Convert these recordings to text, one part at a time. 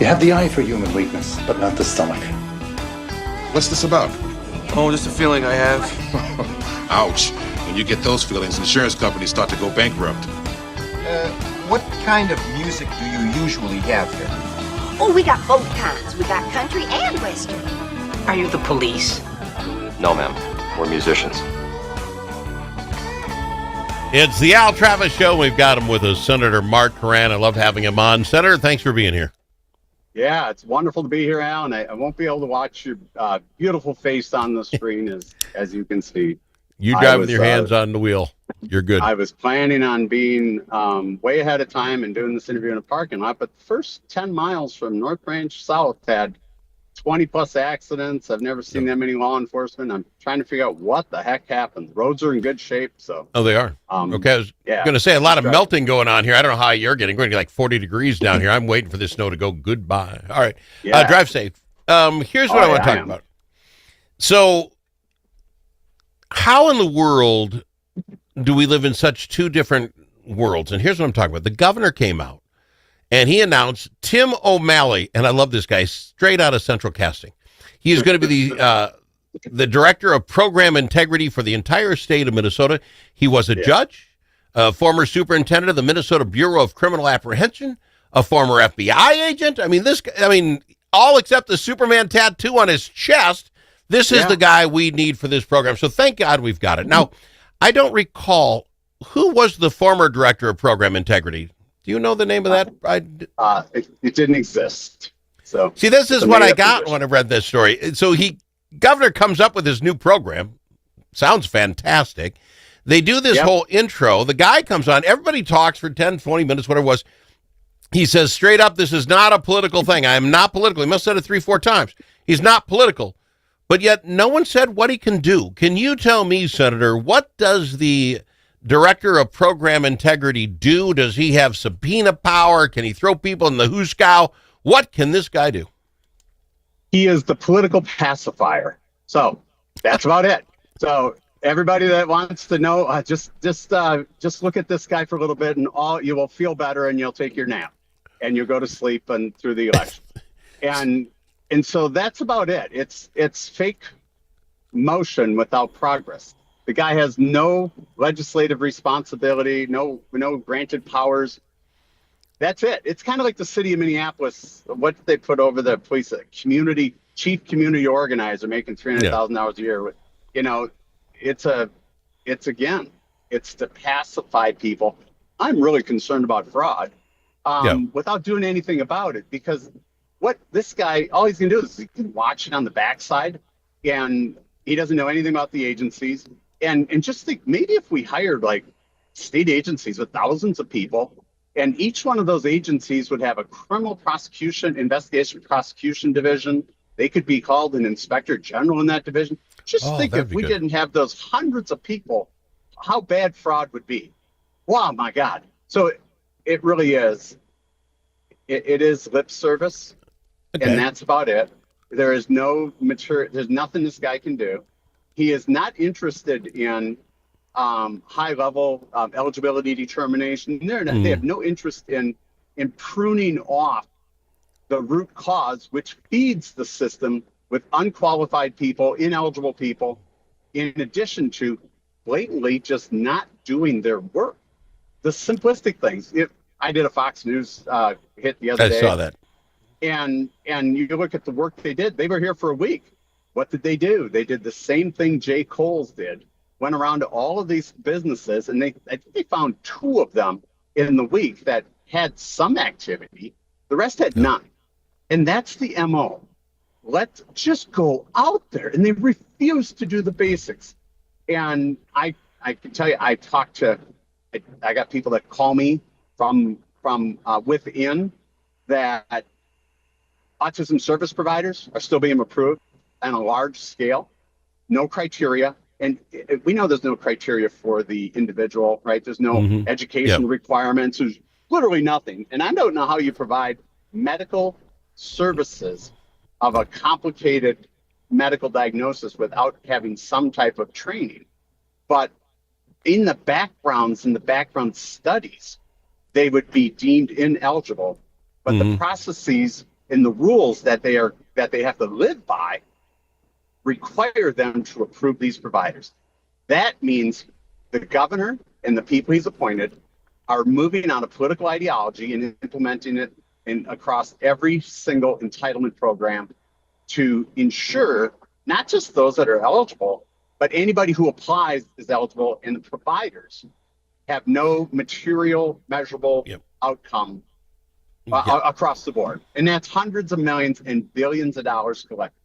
You have the eye for human weakness, but not the stomach. What's this about? Oh, just a feeling I have. Ouch. When you get those feelings, insurance companies start to go bankrupt. What kind of music do you usually have here? Oh, we got both kinds. We got country and western. Are you the police? No, ma'am. We're musicians. It's the Al Travis Show. We've got him with us, Senator Mark Koran. I love having him on. Senator, thanks for being here. Yeah, it's wonderful to be here, Al, and I won't be able to watch your beautiful face on the screen as you can see. You drive with your hands on the wheel. You're good. I was planning on being way ahead of time and doing this interview in a parking lot, but the first 10 miles from North Branch South had 20 plus accidents. I've never seen that many law enforcement. I'm trying to figure out what the heck happened. The roads are in good shape, so. Oh, they are. Okay, I was going to say a lot of melting going on here. I don't know how you're getting. We're going to get like 40 degrees down here. I'm waiting for the snow to go goodbye. All right, drive safe. Here's what I want to talk about. So, how in the world do we live in such two different worlds? And here's what I'm talking about. The governor came out and he announced Tim O'Malley, and I love this guy, straight out of Central Casting. He is going to be the director of program integrity for the entire state of Minnesota. He was a judge, a former superintendent of the Minnesota Bureau of Criminal Apprehension, a former FBI agent. I mean, all except the Superman tattoo on his chest. This is the guy we need for this program. So thank God we've got it. Now, I don't recall who was the former director of program integrity. Do you know the name of that? It didn't exist. So see, this is what I got when I read this story. So governor comes up with his new program. Sounds fantastic. They do this whole intro. The guy comes on. Everybody talks for 10, 20 minutes, whatever it was. He says straight up, this is not a political thing. I am not political. He must have said it 3-4 times. He's not political. But yet no one said what he can do. Can you tell me, Senator, what does the director of program integrity do? Does he have subpoena power? Can he throw people in the hooskow? What can this guy do? He is the political pacifier. So that's about it. So everybody that wants to know, just look at this guy for a little bit, and you will feel better, and you'll take your nap, and you'll go to sleep and through the election. And so that's about it. It's fake motion without progress. The guy has no legislative responsibility, no granted powers. That's it. It's kind of like the city of Minneapolis. What they put over the police, chief community organizer making $300,000 a year. It's to pacify people. I'm really concerned about fraud without doing anything about it, because what this guy, all he's going to do is he can watch it on the backside, and he doesn't know anything about the agencies. And just think, maybe if we hired like state agencies with thousands of people, and each one of those agencies would have a criminal prosecution, investigation prosecution division. They could be called an inspector general in that division. Just think if we didn't have those hundreds of people, how bad fraud would be. Wow, my God. So it really is. It is lip service. Okay. And that's about it. There is no there's nothing this guy can do. He is not interested in high-level eligibility determination. They have no interest in pruning off the root cause, which feeds the system with unqualified people, ineligible people, in addition to blatantly just not doing their work. The simplistic things. I did a Fox News hit the other day. I saw that. And you look at the work they did. They were here for a week. What did they do? They did the same thing Jay Coles did. Went around to all of these businesses, and I think they found 2 of them in the week that had some activity. The rest had none. And that's the MO. Let's just go out there. And they refuse to do the basics. And I can tell you, I got people that call me from within that autism service providers are still being approved on a large scale, no criteria. And we know there's no criteria for the individual, right? There's no education requirements. There's literally nothing. And I don't know how you provide medical services of a complicated medical diagnosis without having some type of training. But in the background studies, they would be deemed ineligible. But the processes and the rules that they have to live by require them to approve these providers. That means the governor and the people he's appointed are moving on a political ideology and implementing it across every single entitlement program to ensure not just those that are eligible, but anybody who applies is eligible, and the providers have no material measurable outcome across the board. And that's hundreds of millions and billions of dollars collected.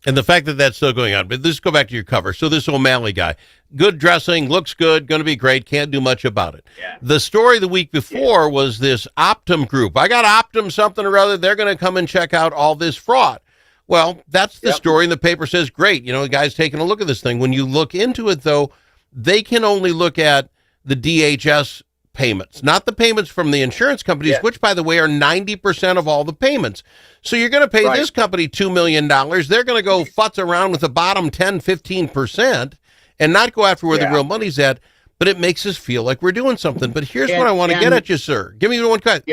And the fact that that's still going on. But let's go back to your cover. So this O'Malley guy, good dressing, looks good, going to be great, can't do much about it. Yeah. The story the week before was this Optum group. I got Optum something or other. They're going to come and check out all this fraud. Well, that's the story, and the paper says, great. The guy's taking a look at this thing. When you look into it, though, they can only look at the DHS payments, not the payments from the insurance companies, which, by the way, are 90% of all the payments. So you're going to pay this company $2 million. They're going to go futz around with the bottom 10, 15% and not go after where the real money's at. But it makes us feel like we're doing something. But here's what I want to get at you, sir. Give me one cut.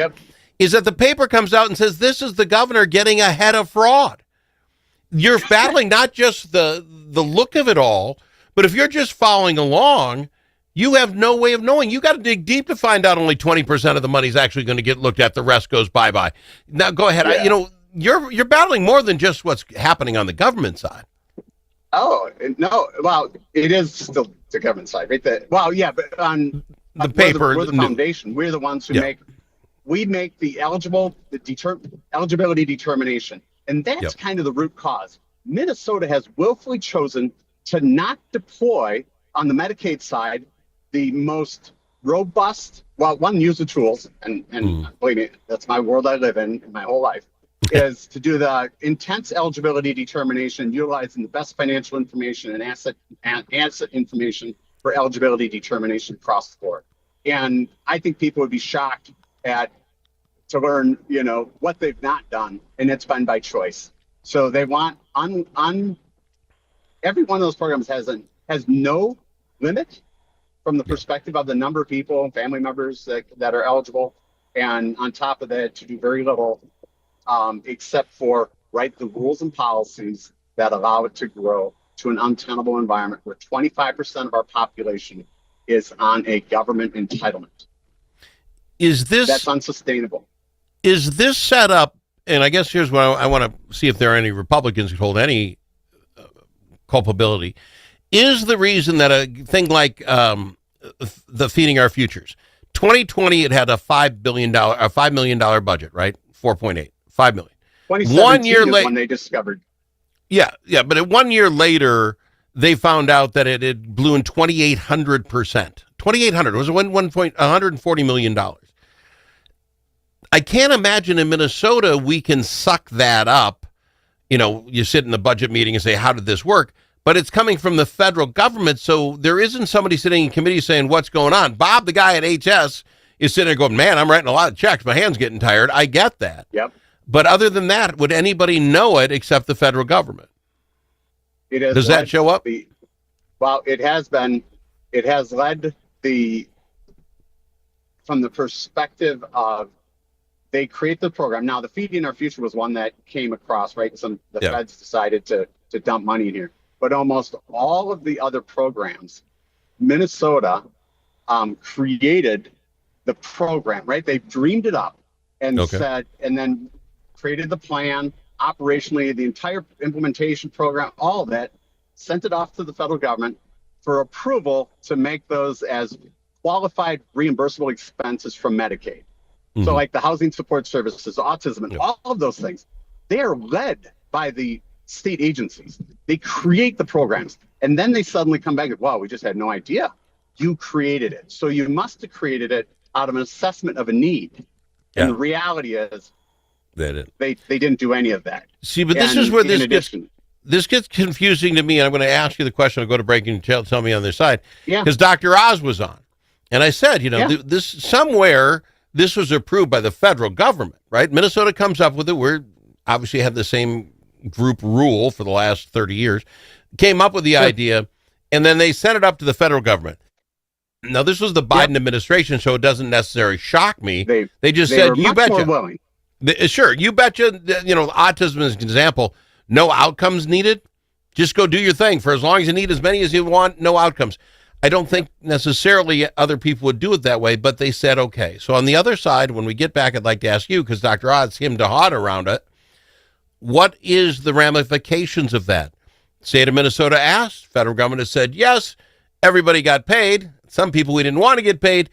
Is that the paper comes out and says this is the governor getting ahead of fraud. You're battling not just the look of it all, but if you're just following along, you have no way of knowing. You got to dig deep to find out only 20% of the money is actually going to get looked at. The rest goes bye-bye. Now, go ahead. You're battling more than just what's happening on the government side. Oh, no. Well, it is still the government side, right? But on the paper, we're the foundation. We're the ones who make the eligibility determination. And that's kind of the root cause. Minnesota has willfully chosen to not deploy on the Medicaid side the most robust, use the tools, and believe me, that's my world I live in my whole life, is to do the intense eligibility determination utilizing the best financial information and asset information for eligibility determination across the board. And I think people would be shocked to learn, what they've not done, and it's been by choice. So they want every one of those programs has no limit from the perspective of the number of people and family members that are eligible, and on top of that, to do very little except for write the rules and policies that allow it to grow to an untenable environment where 25% of our population is on a government entitlement. That's unsustainable. Is this set up, and I guess here's what I want to see if there are any Republicans who hold any culpability, is the reason that a thing like the Feeding Our Futures, 2020, it had a $5 million budget, right? 4.8, 5 million. 1 year later, when they discovered. Yeah, but 1 year later, they found out that it blew in 2,800%. 2,800, it was $140 million. I can't imagine in Minnesota we can suck that up. You sit in the budget meeting and say, how did this work? But it's coming from the federal government, so there isn't somebody sitting in committee saying, what's going on? Bob, the guy at HS, is sitting there going, man, I'm writing a lot of checks. My hand's getting tired. I get that. Yep. But other than that, would anybody know it except the federal government? Does that show up? It has led from the perspective of, they create the program. Now, the Feeding Our Future was one that came across, right? The feds decided to dump money in here. But almost all of the other programs, Minnesota created the program, right? They dreamed it up and said, and then created the plan, operationally, the entire implementation program, all of that, sent it off to the federal government for approval to make those as qualified reimbursable expenses from Medicaid. Mm-hmm. So like the housing support services, autism, and all of those things, they are led by the state agencies. They create the programs, and then they suddenly come back and, wow, we just had no idea. You created it. So you must have created it out of an assessment of a need. Yeah. And the reality is they didn't do any of that. See, but this is where this gets confusing to me, and I'm going to ask you the question. I'll go to break and tell me on their side. Yeah. Because Dr. Oz was on. And I said, this somewhere this was approved by the federal government, right? Minnesota comes up with it. We're obviously have the same group rule for the last 30 years, came up with the idea, and then they sent it up to the federal government. Now, this was the Biden administration, so it doesn't necessarily shock me. They just said, you betcha. Sure, you betcha. Autism is an example. No outcomes needed. Just go do your thing. For as long as you need as many as you want, no outcomes. I don't think necessarily other people would do it that way, but they said okay. So on the other side, when we get back, I'd like to ask you, because Dr. Oz hemmed and hawed around it, what is the ramifications of that? State of Minnesota asked. Federal government has said yes. Everybody got paid. Some people we didn't want to get paid.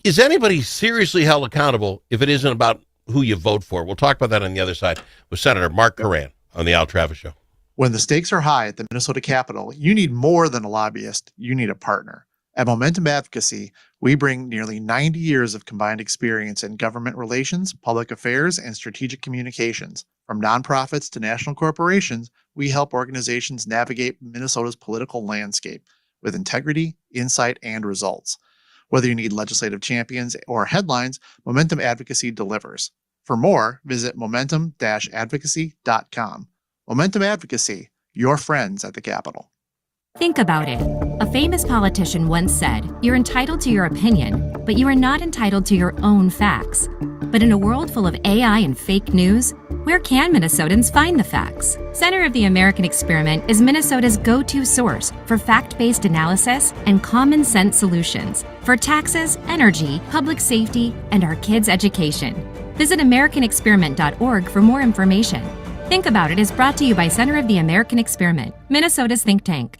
Is anybody seriously held accountable if it isn't about who you vote for? We'll talk about that on the other side with Senator Mark Koran on the Al Travis Show. When the stakes are high at the Minnesota Capitol, you need more than a lobbyist. You need a partner. At Momentum Advocacy, we bring nearly 90 years of combined experience in government relations, public affairs, and strategic communications. From nonprofits to national corporations, we help organizations navigate Minnesota's political landscape with integrity, insight, and results. Whether you need legislative champions or headlines, Momentum Advocacy delivers. For more, visit momentum-advocacy.com. Momentum Advocacy, your friends at the Capitol. Think about it. A famous politician once said, "You're entitled to your opinion, but you are not entitled to your own facts." But in a world full of AI and fake news, where can Minnesotans find the facts? Center of the American Experiment is Minnesota's go-to source for fact-based analysis and common sense solutions for taxes, energy, public safety, and our kids' education. Visit AmericanExperiment.org for more information. Think About It is brought to you by Center of the American Experiment, Minnesota's think tank.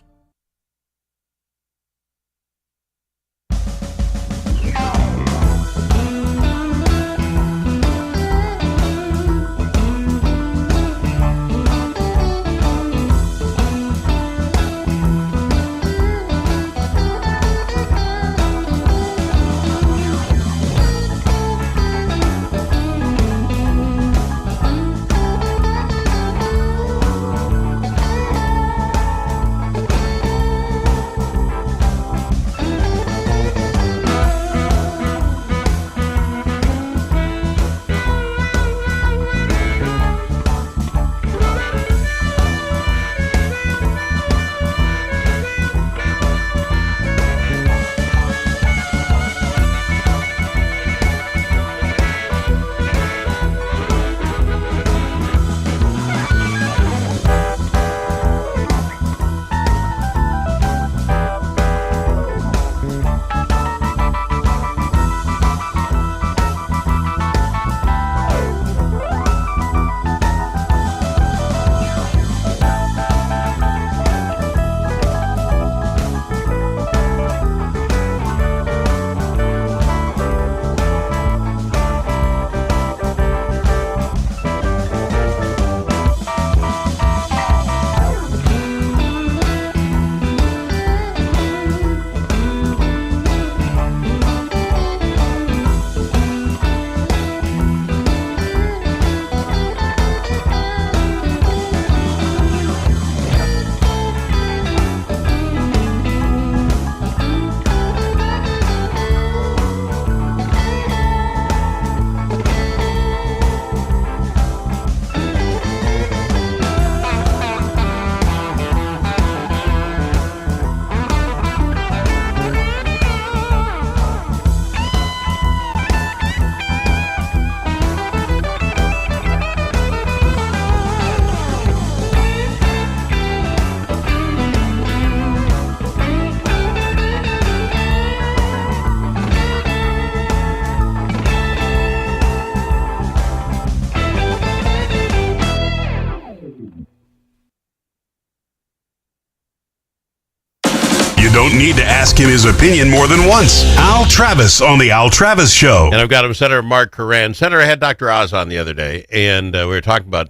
You don't need to ask him his opinion more than once. Al Travis on the Al Travis Show. And I've got him, Senator Mark Koran. Senator, I had Dr. Oz on the other day, and we were talking about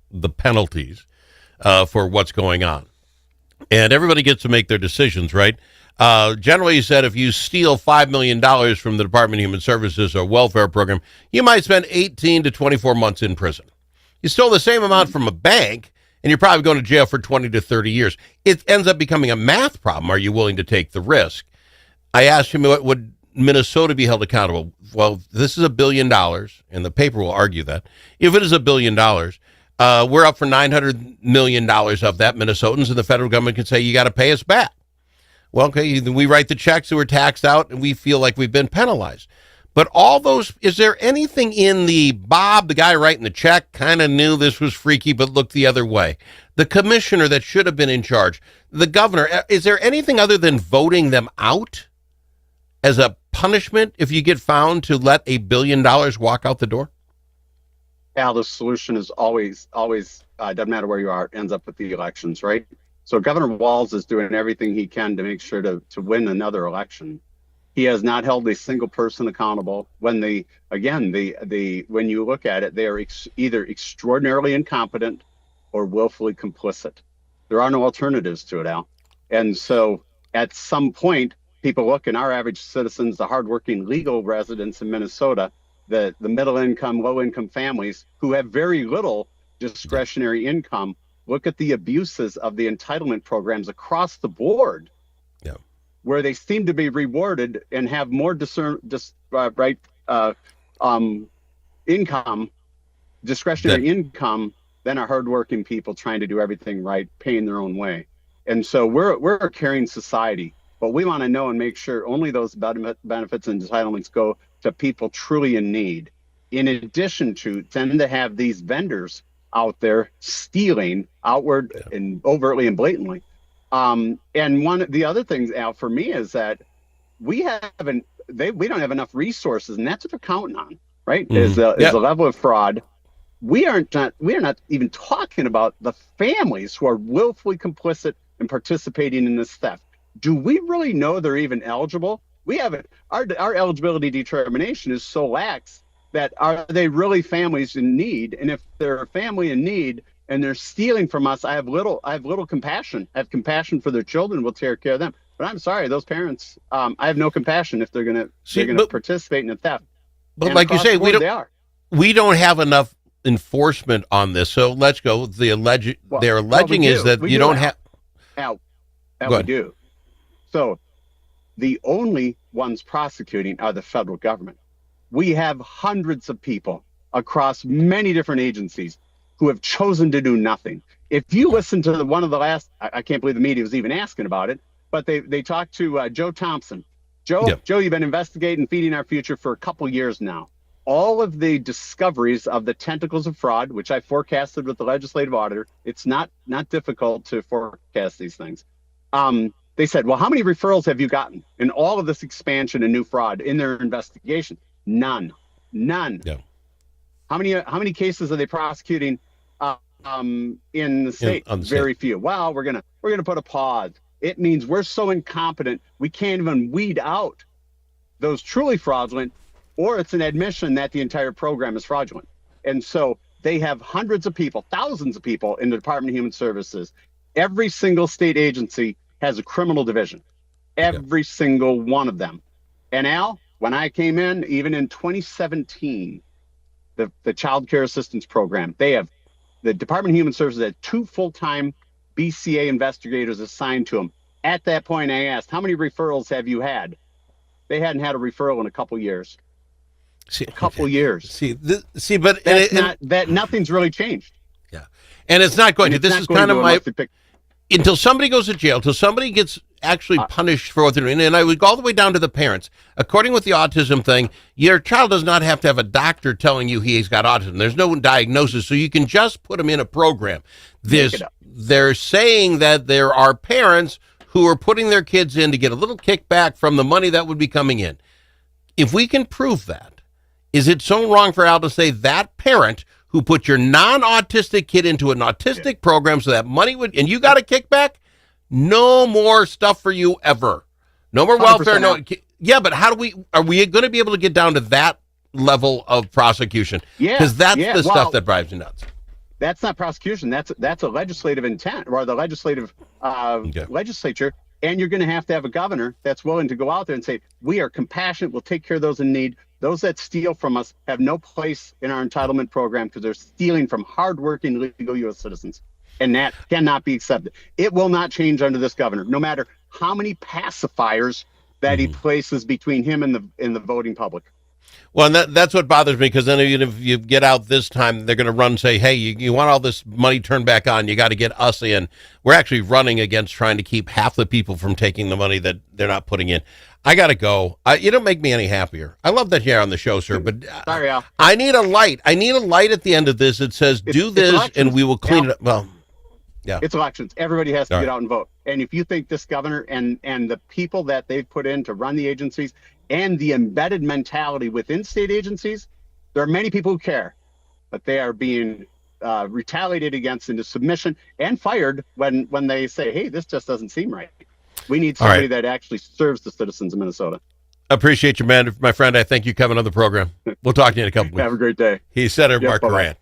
the penalties for what's going on. And everybody gets to make their decisions, right? Generally, he said if you steal $5 million from the Department of Human Services or welfare program, you might spend 18 to 24 months in prison. You stole the same amount from a bank, and you're probably going to jail for 20 to 30 years. It ends up becoming a math problem. Are you willing to take the risk? I asked him, would Minnesota be held accountable? Well, this is $1 billion, and the paper will argue that. If it is $1 billion, we're up for $900 million of that, Minnesotans, and the federal government can say, you got to pay us back. Well, okay, we write the checks that were taxed out, and we feel like we've been penalized. But all those, is there anything in the Bob, the guy writing the check, kind of knew this was freaky but looked the other way? The commissioner that should have been in charge, the governor, is there anything other than voting them out as a punishment if you get found to let $1 billion walk out the door? Al, the solution is always, doesn't matter where you are, ends up with the elections, right? So Governor Walz is doing everything he can to make sure to win another election. He has not held a single person accountable. When when you look at it, they are either extraordinarily incompetent or willfully complicit. There are no alternatives to it, Al. And so at some point, people look, and our average citizens, the hardworking legal residents in Minnesota, the middle income, low income families who have very little discretionary income, look at the abuses of the entitlement programs across the board, where they seem to be rewarded and have more discretionary income than our hardworking people trying to do everything right, paying their own way. And so we're a caring society, but we want to know and make sure only those benefits and entitlements go to people truly in need. In addition to tend to have these vendors out there stealing outward and overtly and blatantly. And one of the other things, Al, for me is that we don't have enough resources, and that's what they're counting on, right? Is the level of fraud. We are not even talking about the families who are willfully complicit in participating in this theft. Do we really know they're even eligible? We haven't. Our eligibility determination is so lax that are they really families in need? And if they're a family in need and they're stealing from us, I have little compassion. I have compassion for their children. We'll take care of them. But I'm sorry, those parents, I have no compassion if they're going to participate in a theft. But and like you say, we don't have enough enforcement on this. So let's go. They're alleging is that you don't have. We do. So the only ones prosecuting are the federal government. We have hundreds of people across many different agencies who have chosen to do nothing. If you listen to one of the last, I can't believe the media was even asking about it, but they talked to Joe Thompson. Joe, you've been investigating Feeding Our Future for a couple years now. All of the discoveries of the tentacles of fraud, which I forecasted with the legislative auditor, it's not difficult to forecast these things. They said, well, how many referrals have you gotten in all of this expansion and new fraud in their investigation? None. Yeah. How many cases are they prosecuting in the state? Very few. Well, we're gonna put a pause. It means we're so incompetent we can't even weed out those truly fraudulent, or it's an admission that the entire program is fraudulent. And so they have hundreds of people, thousands of people in the Department of Human Services. Every single state agency has a criminal division. Every single one of them. And Al, when I came in, even in 2017, the Child Care Assistance Program, the Department of Human Services had 2 full-time BCA investigators assigned to them. At that point, I asked, how many referrals have you had? They hadn't had a referral in a couple years. Years. But nothing's really changed. Yeah. And it's not going to. This is kind of my... Until somebody goes to jail, until somebody gets actually punished for what they're doing, and I would go all the way down to the parents. According with the autism thing, your child does not have to have a doctor telling you he's got autism. There's no diagnosis, so you can just put him in a program. They're saying that there are parents who are putting their kids in to get a little kickback from the money that would be coming in. If we can prove that, is it so wrong for Al to say that parent who put your non-autistic kid into an autistic program so that money would, and you got a kickback? No more stuff for you ever. No more welfare. No. Yeah, but are we going to be able to get down to that level of prosecution? Yeah. Because that's the stuff that drives you nuts. That's not prosecution. That's a legislative intent, or the legislative legislature. And you're going to have a governor that's willing to go out there and say, we are compassionate. We'll take care of those in need. Those that steal from us have no place in our entitlement program because they're stealing from hardworking legal U.S. citizens. And that cannot be accepted. It will not change under this governor, no matter how many pacifiers that he places between him and the voting public. Well, and that's what bothers me, because then even if you get out this time, they're going to run and say, hey, you want all this money turned back on, you got to get us in. We're actually running against trying to keep half the people from taking the money that they're not putting in. I got to go. You don't make me any happier. I love that you're on the show, sir, but sorry, Al. I need a light. I need a light at the end of this that says, do this, and we will clean it up. Well, yeah. It's elections. Everybody has to get out and vote. And if you think this governor and the people that they've put in to run the agencies and the embedded mentality within state agencies, there are many people who care, but they are being retaliated against into submission and fired when they say, hey, this just doesn't seem right. We need somebody that actually serves the citizens of Minnesota. Appreciate you, man. My friend, I thank you coming on the program. We'll talk to you in a couple weeks. Have a great day. He said, Mark Grant.